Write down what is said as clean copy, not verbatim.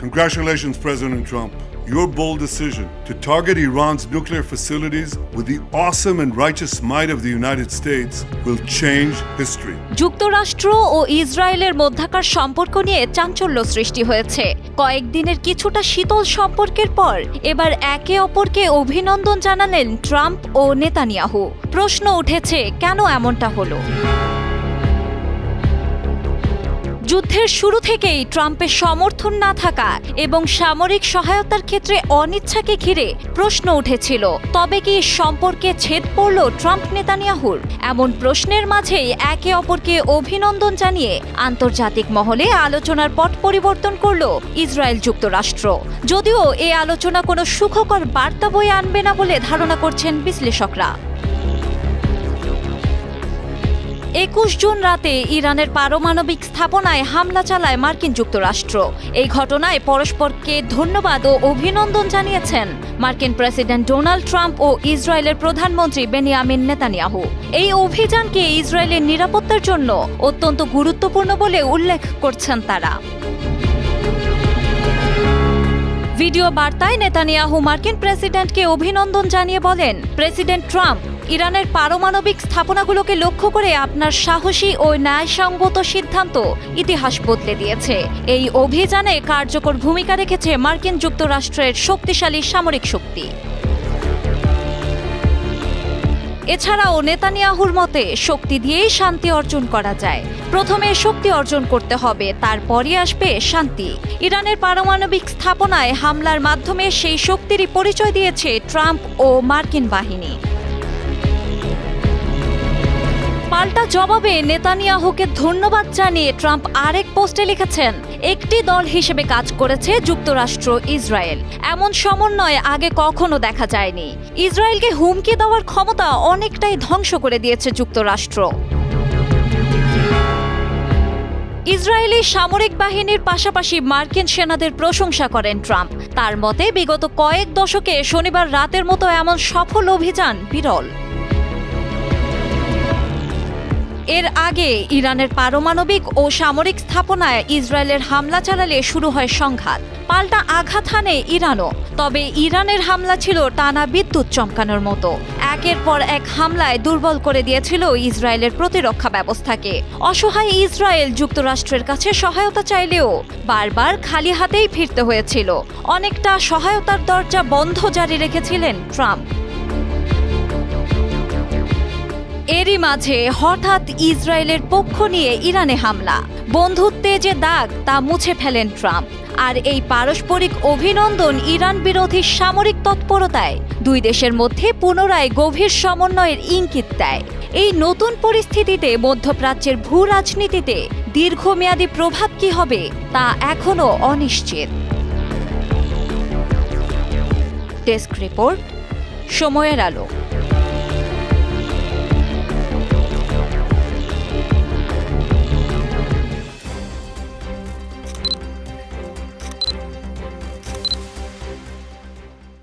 Congratulations, President Trump. Your bold decision to target Iran's nuclear facilities with the awesome and righteous might of the United States will change history. যুক্তরাষ্ট্র ও ইসরায়েলের মধ্যকার সম্পর্ক নিয়ে চাঞ্চল্য সৃষ্টি হয়েছে। কয়েকদিনের কিছুটা শীতল সম্পর্কের পর এবার একে অপরকে অভিনন্দন জানালেন ট্রাম্প ও নেতানিয়াহু। প্রশ্ন উঠেছে, কেন এমনটা হলো? যুদ্ধের শুরু থেকেই ট্রাম্পের সমর্থন না থাকা এবং সামরিক সহায়তার ক্ষেত্রে অনিচ্ছাকে ঘিরে প্রশ্ন উঠেছিল। তবে কি সম্পর্কে ছেদ পড়ল ট্রাম্প নেতানিয়াহুর? এমন প্রশ্নের মাঝেই একে অপরকে অভিনন্দন জানিয়ে আন্তর্জাতিক মহলে আলোচনার পট পরিবর্তন করল ইসরায়েল যুক্তরাষ্ট্র। যদিও এই আলোচনা কোনো সুখকর বার্তা বয়ে আনবে না বলে ধারণা করছেন বিশ্লেষকরা। 21 জুন রাতে ইরানের পারমাণবিক স্থাপনায় হামলা চালায় মার্কিন যুক্তরাষ্ট্র। এই ঘটনায় পরস্পরকে ধন্যবাদ ও অভিনন্দন জানিয়েছেন মার্কিন প্রেসিডেন্ট ডোনাল্ড ট্রাম্প ও ইসরায়েলের প্রধানমন্ত্রী বেনিয়ামিন নেতানিয়াহু। এই অভিযানকে ইসরায়েলের নিরাপত্তার জন্য অত্যন্ত গুরুত্বপূর্ণ বলে উল্লেখ করছেন তারা। ভিডিও বার্তায় নেতানিয়াহু মার্কিন প্রেসিডেন্টকে অভিনন্দন জানিয়ে বলেন, প্রেসিডেন্ট ট্রাম্প, ইরানের পারমাণবিক স্থাপনাগুলোকে লক্ষ্য করে আপনার সাহসী ও ন্যায়সঙ্গত সিদ্ধান্ত ইতিহাস বদলে দিয়েছে। এই অভিযানে কার্যকর ভূমিকা রেখেছে মার্কিন যুক্তরাষ্ট্রের শক্তিশালী সামরিক শক্তি। এছাড়াও নেতানিয়াহুর মতে শক্তি দিয়েই শান্তি অর্জন করা যায়। প্রথমে শক্তি অর্জন করতে হবে, তারপরই আসবে শান্তি। ইরানের পারমাণবিক স্থাপনায় হামলার মাধ্যমে সেই শক্তিরই পরিচয় দিয়েছে ট্রাম্প ও মার্কিন বাহিনী। পাল্টা জবাবে নেতানিয়াহুকে ধন্যবাদ জানিয়ে ট্রাম্প আরেক পোস্টে লিখেছেন, একটি দল হিসেবে কাজ করেছে যুক্তরাষ্ট্র ইসরায়েল। এমন সমন্বয় আগে কখনো দেখা যায়নি। ইসরায়েলকে হুমকি দেওয়ার ক্ষমতা অনেকটাই ধ্বংস করে দিয়েছে যুক্তরাষ্ট্র। ইসরায়েলি সামরিক বাহিনীর পাশাপাশি মার্কিন সেনাদের প্রশংসা করেন ট্রাম্প। তার মতে বিগত কয়েক দশকে শনিবার রাতের মতো এমন সফল অভিযান বিরল। এর আগে ইরানের পারমাণবিক ও সামরিক স্থাপনায় ইসরায়েলের হামলা চালালে শুরু হয় সংঘাত। পাল্টা আঘাত হানে ইরানও। তবে ইরানের হামলা ছিল টানা বিদ্যুৎ চমকানোর মতো। একের পর এক হামলায় দুর্বল করে দিয়েছিল ইসরায়েলের প্রতিরক্ষা ব্যবস্থাকে। অসহায় ইসরায়েল যুক্তরাষ্ট্রের কাছে সহায়তা চাইলেও বারবার খালি হাতেই ফিরতে হয়েছিল। অনেকটা সহায়তার দরজা বন্ধ জারি রেখেছিলেন ট্রাম্প। এরই মাঝে হঠাৎ ইসরায়েলের পক্ষ নিয়ে ইরানে হামলা। বন্ধুত্বে যে দাগ তা মুছে ফেলেন ট্রাম্প। আর এই পারস্পরিক অভিনন্দন ইরান বিরোধী সামরিক তৎপরতায় দুই দেশের মধ্যে পুনরায় গভীর সমন্বয়ের ইঙ্গিত দেয়। এই নতুন পরিস্থিতিতে মধ্যপ্রাচ্যের ভূ রাজনীতিতে দীর্ঘমেয়াদী প্রভাব কি হবে তা এখনও অনিশ্চিত। ডেস্ক রিপোর্ট, সময়ের আলো।